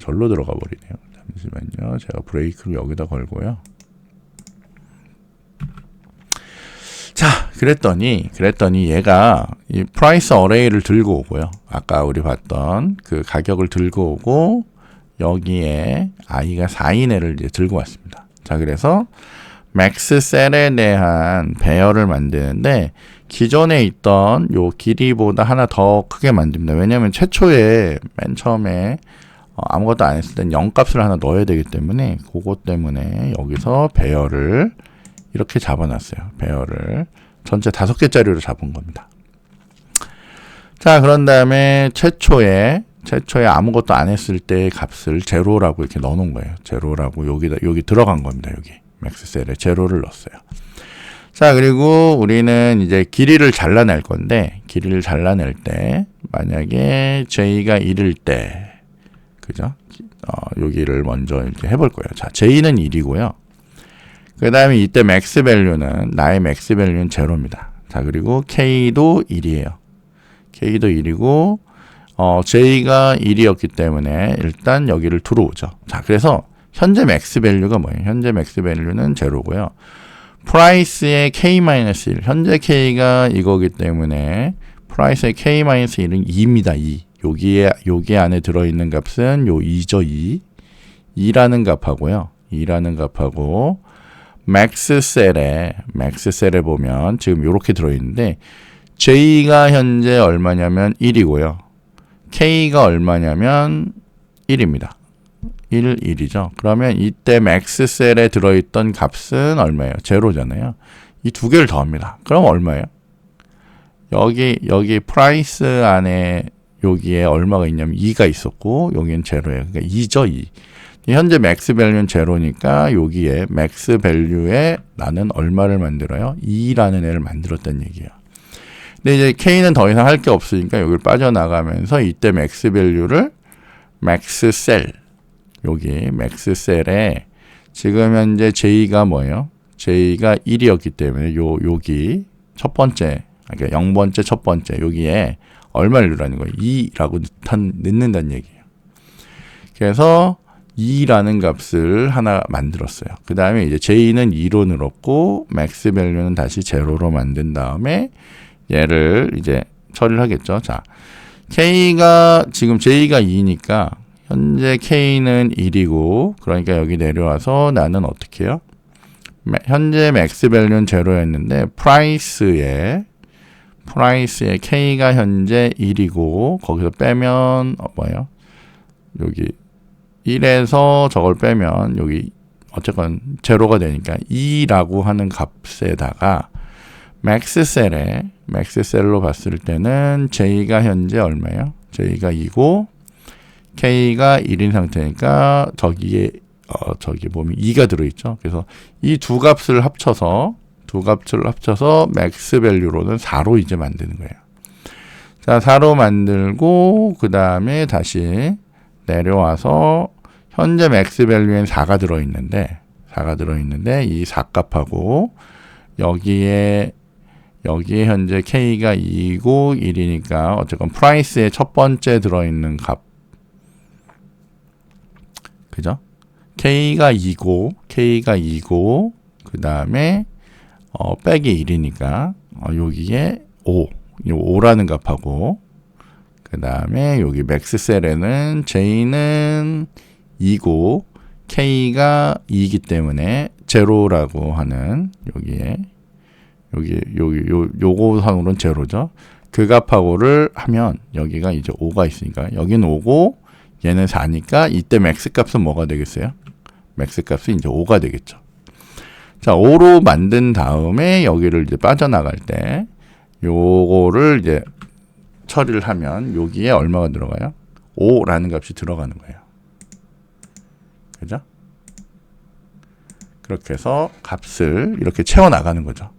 절로 들어가 버리네요. 잠시만요. 제가 브레이크를 여기다 걸고요. 자, 그랬더니 얘가 이 프라이스 어레이를 들고 오고요. 아까 우리 봤던 그 가격을 들고 오고 여기에 i가 4인 애를 이제 들고 왔습니다. 자, 그래서 맥스 셀에 대한 배열을 만드는데 기존에 있던 요 길이보다 하나 더 크게 만듭니다. 왜냐하면 최초에 맨 처음에 아무것도 안 했을 땐 0값을 하나 넣어야 되기 때문에 그것 때문에 여기서 배열을 이렇게 잡아놨어요. 배열을 전체 5개짜리로 잡은 겁니다. 자, 그런 다음에 최초에 아무것도 안 했을 때의 값을 제로라고 이렇게 넣어놓은 거예요. 제로라고 여기 들어간 겁니다. 여기 맥스셀에 제로를 넣었어요. 자, 그리고 우리는 이제 길이를 잘라낼 건데 길이를 잘라낼 때 만약에 j가 1일 때 그죠? 여기를 먼저 이렇게 해볼 거예요. 자, j는 1이고요. 그 다음에 이때 맥스 밸류는 나의 맥스 밸류는 제로입니다. 자, 그리고 k도 1이에요. k도 1이고 j가 1이었기 때문에 일단 여기를 들어오죠. 자, 그래서 현재 맥스 밸류가 뭐예요? 현재 맥스 밸류는 제로고요. 프라이스의 k-1, 현재 k가 이거기 때문에 프라이스의 k-1은 2입니다. 2. 여기 안에 들어있는 값은 요 2죠. 2라는 값하고요. 2라는 값하고 맥스셀에 보면 지금 이렇게 들어있는데 j가 현재 얼마냐면 1이고요. k가 얼마냐면 1입니다. 1이죠. 그러면 이때 맥스셀에 들어있던 값은 얼마예요? 제로잖아요. 이 두 개를 더합니다. 그럼 얼마예요? 여기 프라이스 안에 여기에 얼마가 있냐면 2가 있었고 여기는 제로예요. 그러니까 2죠. 2. 현재 맥스 밸류는 제로니까 여기에 맥스 밸류에 나는 얼마를 만들어요? 2라는 애를 만들었다는 얘기예요. 근데 이제 K는 더 이상 할 게 없으니까 여기를 빠져나가면서 이때 맥스 밸류를 맥스 셀, 여기 맥스 셀에 지금 현재 J가 뭐예요? J가 1이었기 때문에 여기 첫 번째, 그러니까 0번째 첫 번째 여기에 얼마를 넣으라는 거예요? 2라고 넣는다는 얘기예요. 그래서 2라는 값을 하나 만들었어요. 그 다음에 이제 J는 2로 늘었고 맥스 밸류는 다시 제로로 만든 다음에 얘를 이제 처리를 하겠죠. 자, K가 지금 J가 2니까 현재 K는 1이고 그러니까 여기 내려와서 나는 어떻게 해요? 현재 맥스 밸류는 제로였는데 프라이스에 K가 현재 1이고 거기서 빼면 뭐예요? 여기 1에서 저걸 빼면 여기 어쨌건 제로가 되니까 2라고 하는 값에다가 맥스셀로 봤을 때는 J가 현재 얼마예요? J가 2고 K가 1인 상태니까 저기 보면 2가 들어있죠. 그래서 이 두 값을 합쳐서 맥스 밸류로는 4로 이제 만드는 거예요. 자, 4로 만들고 그 다음에 다시 내려와서 현재 맥스 밸류엔 4가 들어있는데 이 4값하고 여기에 현재 K가 2고 1이니까 어쨌건 프라이스에 첫 번째 들어있는 값 그죠? K가 2고 그 다음에 빼기 1이니까 여기에 5라는 값하고 그 다음에 여기 맥스셀에는 J는 2고 K가 2이기 때문에 제로라고 하는 요거 상으로는 제로죠. 그 값하고를 하면 여기가 이제 5가 있으니까 여기는 5고 얘는 4니까 이때 맥스 값은 뭐가 되겠어요? 맥스 값은 이제 5가 되겠죠. 자, 5로 만든 다음에 여기를 이제 빠져나갈 때 요거를 이제 처리를 하면 여기에 얼마가 들어가요? 5라는 값이 들어가는 거예요. 그죠? 그렇게 해서 값을 이렇게 채워나가는 거죠.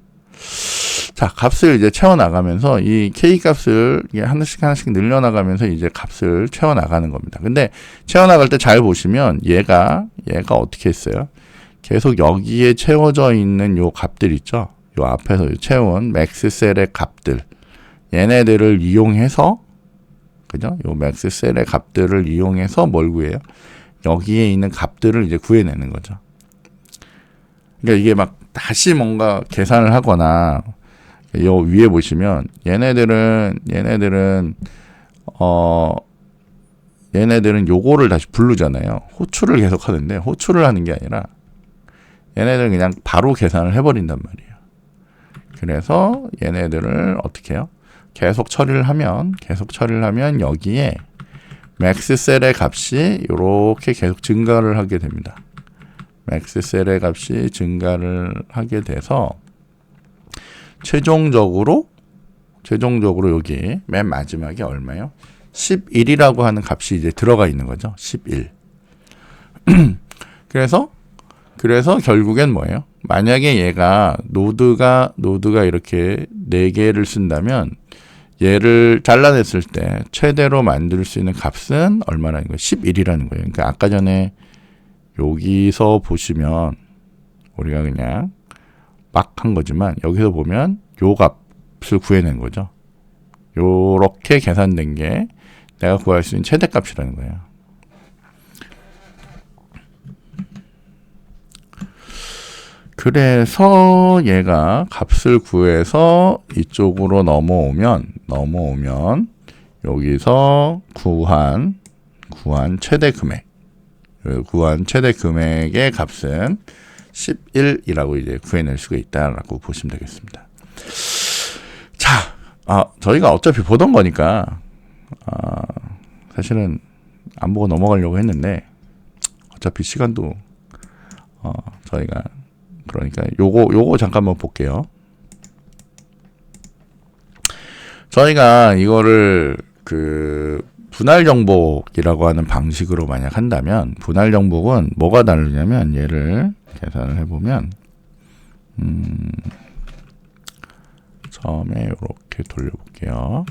자, 값을 이제 채워나가면서 이 K 값을 하나씩 늘려나가면서 이제 값을 채워나가는 겁니다. 근데 채워나갈 때 잘 보시면 얘가 어떻게 했어요? 계속 여기에 채워져 있는 요 값들 있죠? 요 앞에서 채운 맥스셀의 값들. 얘네들을 이용해서, 그죠? 요 맥스셀의 값들을 이용해서 뭘 구해요? 여기에 있는 값들을 이제 구해내는 거죠. 그러니까 이게 막 다시 뭔가 계산을 하거나, 요 위에 보시면 얘네들은 요거를 다시 부르잖아요. 호출을 계속 하는데 호출을 하는 게 아니라 얘네들은 그냥 바로 계산을 해버린단 말이에요. 그래서 얘네들을 어떻게 해요? 계속 처리를 하면 여기에 맥스셀의 값이 이렇게 계속 증가를 하게 됩니다. 맥스셀의 값이 증가를 하게 돼서 최종적으로 여기 맨 마지막에 얼마예요? 11이라고 하는 값이 이제 들어가 있는 거죠. 11. 그래서 결국엔 뭐예요? 만약에 얘가 노드가 이렇게 4개를 쓴다면 얘를 잘라냈을 때 최대로 만들 수 있는 값은 얼마라는 거예요? 11이라는 거예요. 그러니까 아까 전에 여기서 보시면 우리가 그냥 막 한 거지만 여기서 보면 요 값을 구해낸 거죠. 요렇게 계산된 게 내가 구할 수 있는 최대값이라는 거예요. 그래서 얘가 값을 구해서 이쪽으로 넘어오면 여기서 구한 최대 금액, 구한 최대 금액의 값은 11이라고 이제 구해낼 수가 있다라고 보시면 되겠습니다. 자, 저희가 어차피 보던 거니까 사실은 안 보고 넘어가려고 했는데 어차피 시간도 저희가 그러니까 요거 잠깐만 볼게요. 저희가 이거를 그 분할 정복이라고 하는 방식으로 만약 한다면, 분할 정복은 뭐가 다르냐면 얘를 계산을 해보면 처음에 이렇게 돌려볼게요.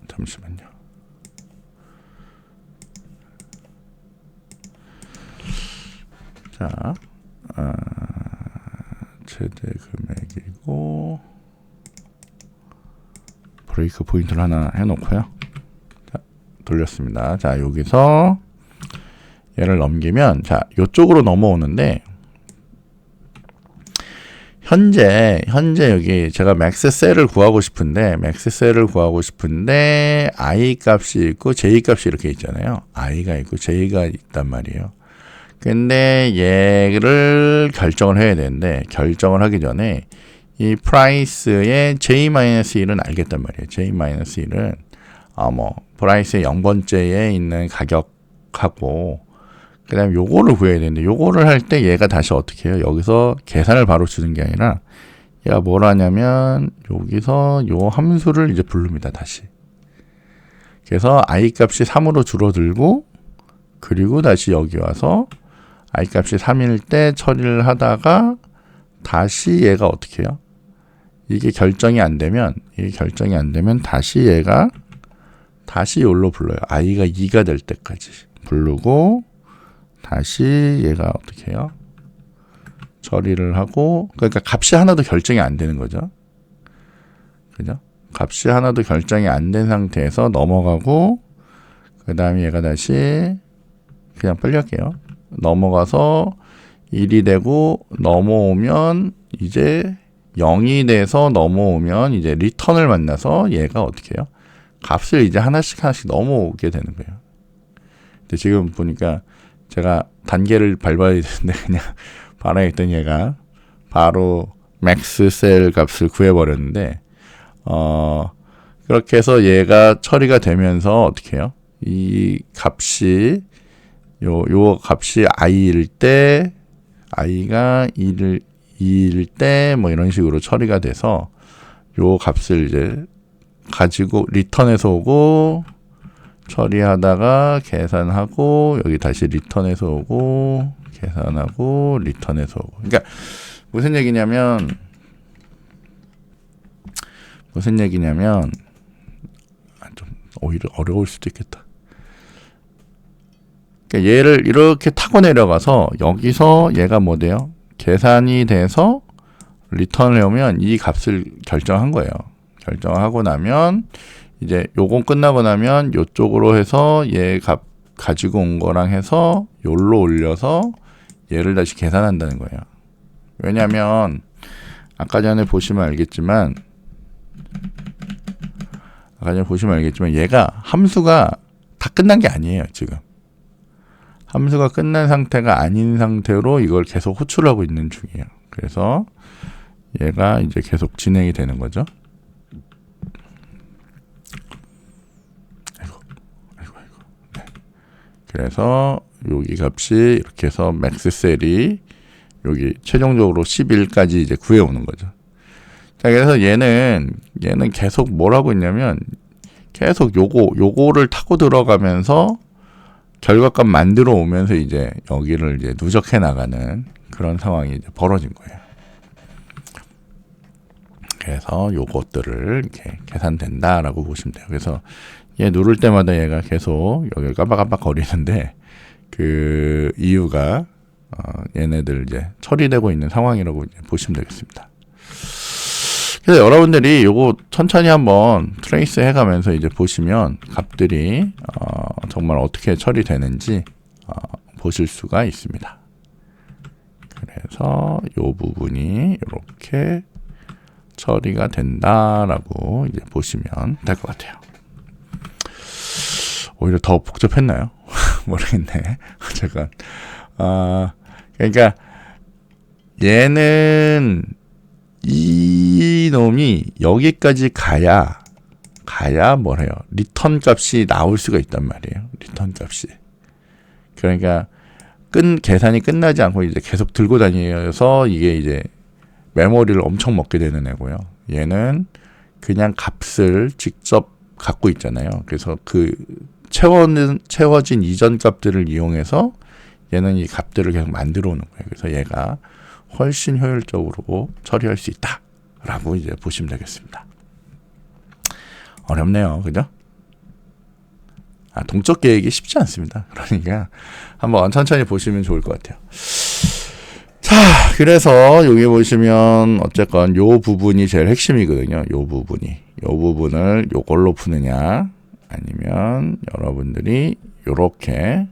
잠시만요. 자, 최대 금액이고 브레이크 포인트를 하나 해놓고요. 자, 돌렸습니다. 자, 여기서 얘를 넘기면, 자, 요쪽으로 넘어오는데, 현재 여기 제가 맥스 셀을 구하고 싶은데 I 값이 있고 J 값이 이렇게 있잖아요. I가 있고 J가 있단 말이에요. 근데 얘를 결정을 해야 되는데, 결정을 하기 전에 이 프라이스의 J-1은 알겠단 말이에요. J-1은 프라이스의 0번째에 있는 가격하고, 그 다음에 요거를 구해야 되는데, 요거를 할 때 얘가 다시 어떻게 해요? 여기서 계산을 바로 주는 게 아니라 얘가 뭘 하냐면 여기서 요 함수를 이제 부릅니다. 다시. 그래서 I 값이 3으로 줄어들고, 그리고 다시 여기 와서 I 값이 3일 때 처리를 하다가 다시 얘가 어떻게 해요? 이게 결정이 안 되면 다시 얘가 다시 여기로 불러요. I가 2가 될 때까지 부르고, 다시 얘가 어떻게 해요? 처리를 하고, 그러니까 값이 하나도 결정이 안 되는 거죠. 그죠? 값이 하나도 결정이 안 된 상태에서 넘어가고, 그 다음에 얘가 다시 그냥 빨리 할게요. 넘어가서 1이 되고, 넘어오면 이제 0이 돼서 넘어오면 이제 리턴을 만나서 얘가 어떻게 해요? 값을 이제 하나씩 넘어오게 되는 거예요. 근데 지금 보니까 제가 단계를 밟아야 되는데 그냥 바라에 있던 얘가 바로 맥스 셀 값을 구해버렸는데, 그렇게 해서 얘가 처리가 되면서 어떻게 해요? 이 값이 요 값이 i일 때, i가 2일 때 뭐 이런 식으로 처리가 돼서 요 값을 이제 가지고 리턴해서 오고, 처리하다가 계산하고, 여기 다시 리턴해서 오고, 계산하고, 리턴해서 오고. 그러니까 무슨 얘기냐면 좀 오히려 어려울 수도 있겠다. 그러니까 얘를 이렇게 타고 내려가서 여기서 얘가 뭐 돼요? 계산이 돼서 리턴을 해오면 이 값을 결정한 거예요. 결정하고 나면 이제 요건 끝나고 나면 요쪽으로 해서 얘 값 가지고 온 거랑 해서 요로 올려서 얘를 다시 계산한다는 거예요. 왜냐면 아까 전에 보시면 알겠지만 얘가 함수가 다 끝난 게 아니에요. 지금 함수가 끝난 상태가 아닌 상태로 이걸 계속 호출을 하고 있는 중이에요. 그래서 얘가 이제 계속 진행이 되는 거죠. 네. 그래서 여기 값이 이렇게 해서 맥스 셀이 여기 최종적으로 11까지 이제 구해오는 거죠. 자, 그래서 얘는 계속 뭘 하고 있냐면 계속 요거를 타고 들어가면서 결과값 만들어 오면서 이제 여기를 이제 누적해 나가는 그런 상황이 이제 벌어진 거예요. 그래서 요것들을 이렇게 계산된다라고 보시면 돼요. 그래서 얘 누를 때마다 얘가 계속 여기 깜빡깜빡 거리는데 그 이유가 얘네들 이제 처리되고 있는 상황이라고 이제 보시면 되겠습니다. 그래서 여러분들이 요거 천천히 한번 트레이스 해가면서 이제 보시면 값들이 정말 어떻게 처리되는지 보실 수가 있습니다. 그래서 요 부분이 이렇게 처리가 된다라고 이제 보시면 될 것 같아요. 오히려 더 복잡했나요? 모르겠네. 어쨌건 그러니까 얘는 이 놈이 여기까지 가야 뭐래요? 리턴 값이 나올 수가 있단 말이에요. 리턴 값이. 그러니까 계산이 끝나지 않고 이제 계속 들고 다니면서 이게 이제 메모리를 엄청 먹게 되는 애고요. 얘는 그냥 값을 직접 갖고 있잖아요. 그래서 그 채워진 이전 값들을 이용해서 얘는 이 값들을 계속 만들어 오는 거예요. 그래서 얘가 훨씬 효율적으로 처리할 수 있다라고 이제 보시면 되겠습니다. 어렵네요. 그죠? 동적 계획이 쉽지 않습니다. 그러니까 한번 천천히 보시면 좋을 것 같아요. 자, 그래서 여기 보시면 어쨌건 요 부분이 제일 핵심이거든요. 요 부분을 요걸로 푸느냐 아니면 여러분들이 요렇게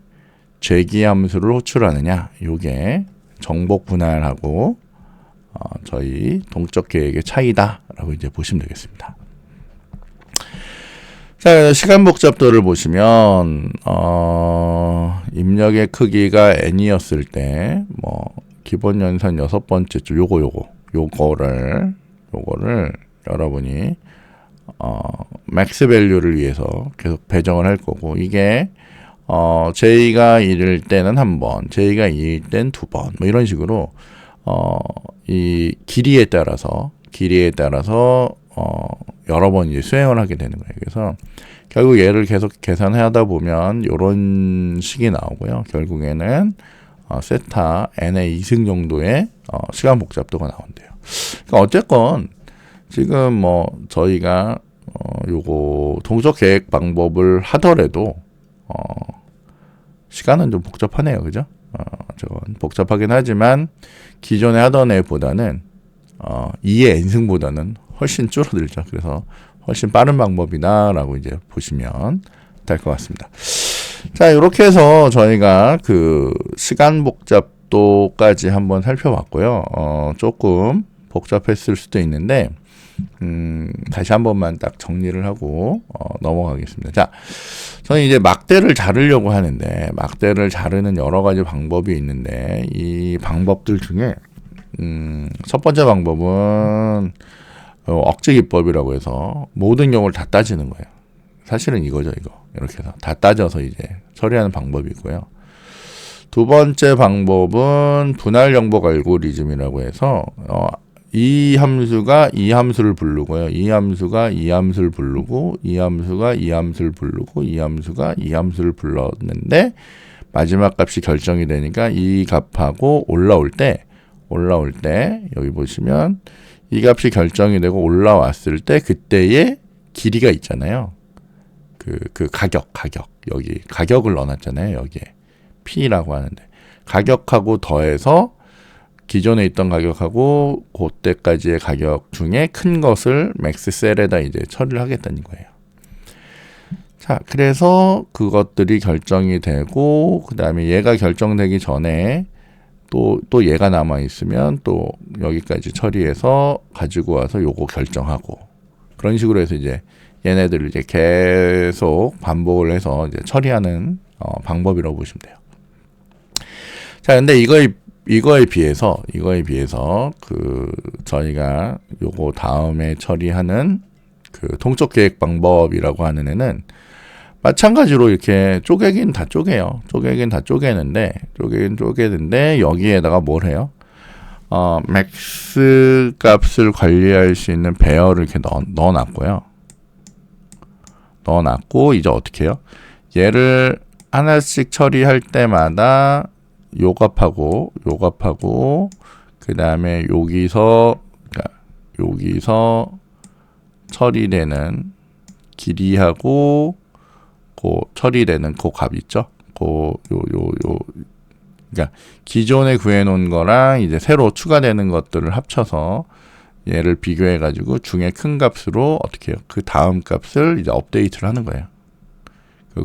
재기 함수를 호출하느냐, 요게 정복 분할하고 저희 동적 계획의 차이다라고 이제 보시면 되겠습니다. 자, 시간 복잡도를 보시면 입력의 크기가 n이었을 때 뭐 기본 연산 6번째 줄 요거를 여러분이 맥스 밸류를 위해서 계속 배정을 할 거고, 이게 j가 1일 때는 한 번, j가 2일 땐 2번, 뭐 이런 식으로 이 길이에 따라서 여러 번 이제 수행을 하게 되는 거예요. 그래서 결국 얘를 계속 계산하다 보면 이런 식이 나오고요. 결국에는 세타 n의 2승 정도의 시간 복잡도가 나온대요. 그러니까 어쨌건 지금 뭐 저희가 요거 동적 계획 방법을 하더라도 시간은 좀 복잡하네요. 그죠? 저건 복잡하긴 하지만 기존에 하던 애보다는 2의 n승보다는 훨씬 줄어들죠. 그래서 훨씬 빠른 방법이다라고 이제 보시면 될 것 같습니다. 자, 이렇게 해서 저희가 그 시간 복잡도까지 한번 살펴봤고요. 조금 복잡했을 수도 있는데 다시 한 번만 딱 정리를 하고 넘어가겠습니다. 자, 저는 이제 막대를 자르려고 하는데, 막대를 자르는 여러 가지 방법이 있는데, 이 방법들 중에 첫 번째 방법은 억제 기법이라고 해서 모든 경우를 다 따지는 거예요. 사실은 이거죠, 이거. 이렇게 해서 다 따져서 이제 처리하는 방법이고요. 두 번째 방법은 분할 영복 알고리즘이라고 해서 이 함수가 이 함수를 부르고요. 이 함수가 이 함수를 부르고, 이 함수가 이 함수를 부르고, 이 함수가 이 함수를 불렀는데 마지막 값이 결정이 되니까 이 값하고 올라올 때 여기 보시면 이 값이 결정이 되고 올라왔을 때 그때의 길이가 있잖아요. 그 가격 여기 가격을 넣어놨잖아요. 여기에 P라고 하는데 가격하고 더해서 기존에 있던 가격하고 그때까지의 가격 중에 큰 것을 맥스 셀에다 이제 처리를 하겠다는 거예요. 자, 그래서 그것들이 결정이 되고 그 다음에 얘가 결정되기 전에 또 얘가 남아 있으면 또 여기까지 처리해서 가지고 와서 요거 결정하고, 그런 식으로 해서 이제 얘네들을 이제 계속 반복을 해서 이제 처리하는 방법이라고 보시면 돼요. 자, 근데 이거에 비해서 그 저희가 요거 다음에 처리하는 그 동적 계획 방법이라고 하는 애는 마찬가지로 이렇게 쪼개긴 다 쪼개요. 쪼개긴 다 쪼개는데 여기에다가 뭘 해요? 맥스 값을 관리할 수 있는 배열을 이렇게 넣어놨고 이제 어떻게 해요? 얘를 하나씩 처리할 때마다 요 값하고 그 다음에 여기서 처리되는 길이하고 처리되는 그 값 있죠? 그러니까 기존에 구해놓은 거랑 이제 새로 추가되는 것들을 합쳐서 얘를 비교해 가지고 중에 큰 값으로 어떻게 해요? 그 다음 값을 이제 업데이트를 하는 거예요.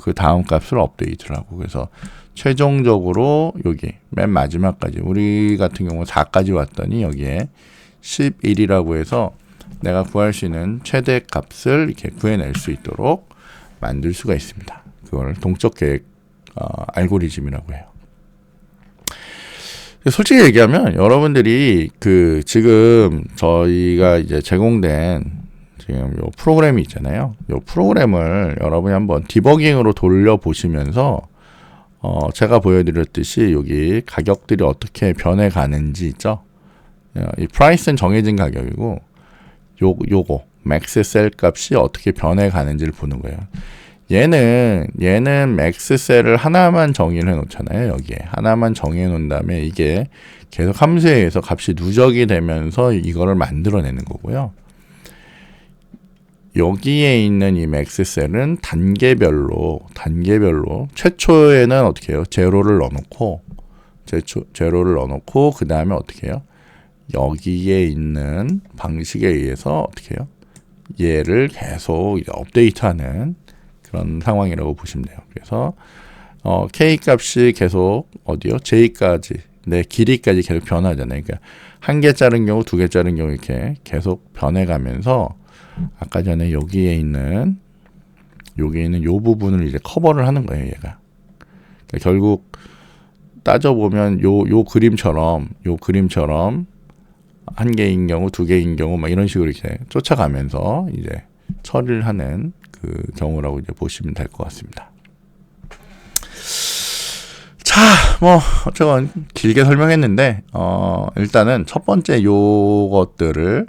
그 다음 값을 업데이트를 하고, 그래서 최종적으로 여기 맨 마지막까지 우리 같은 경우 4까지 왔더니 여기에 11이라고 해서 내가 구할 수 있는 최대 값을 이렇게 구해낼 수 있도록 만들 수가 있습니다. 그걸 동적 계획 알고리즘이라고 해요. 솔직히 얘기하면 여러분들이 그 지금 저희가 이제 제공된 지금 요 프로그램이 있잖아요. 요 프로그램을 여러분이 한번 디버깅으로 돌려보시면서 제가 보여드렸듯이 여기 가격들이 어떻게 변해 가는지 있죠. 이 프라이스는 정해진 가격이고 요거 맥스 셀 값이 어떻게 변해 가는지를 보는 거예요. 얘는 맥스 셀을 하나만 정의를 해 놓잖아요. 여기에 하나만 정해 놓은 다음에 이게 계속 함수에 의해서 값이 누적이 되면서 이거를 만들어내는 거고요. 여기에 있는 이 맥스 셀은 단계별로 최초에는 어떻게 해요? 제로를 넣어놓고 제로를 넣어놓고 그 다음에 어떻게 해요? 여기에 있는 방식에 의해서 어떻게 해요? 얘를 계속 이제 업데이트하는 그런 상황이라고 보시면 돼요. 그래서 k 값이 계속 어디요? j까지 내 길이까지 계속 변하잖아요. 그러니까 한 개 자른 경우, 두 개 자른 경우 이렇게 계속 변해가면서 아까 전에 여기에 있는 요 부분을 이제 커버를 하는 거예요, 얘가. 그러니까 결국 따져보면 요 그림처럼 한 개인 경우, 두 개인 경우 막 이런 식으로 이렇게 쫓아가면서 이제 처리를 하는 그 경우라고 이제 보시면 될 것 같습니다. 자, 뭐 어쨌건 길게 설명했는데 일단은 첫 번째 요것들을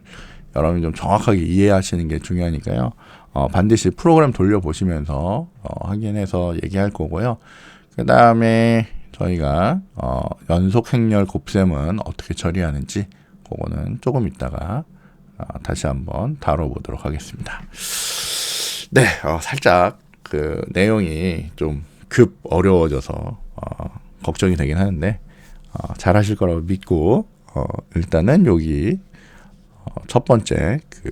여러분이 좀 정확하게 이해하시는 게 중요하니까요. 반드시 프로그램 돌려보시면서 확인해서 얘기할 거고요. 그 다음에 저희가 연속 행렬 곱셈은 어떻게 처리하는지 그거는 조금 이따가 다시 한번 다뤄보도록 하겠습니다. 네, 살짝 그 내용이 좀 급 어려워져서 걱정이 되긴 하는데 잘 하실 거라고 믿고 일단은 여기 첫 번째 그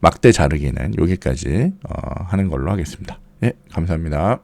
막대 자르기는 여기까지 하는 걸로 하겠습니다. 예, 감사합니다.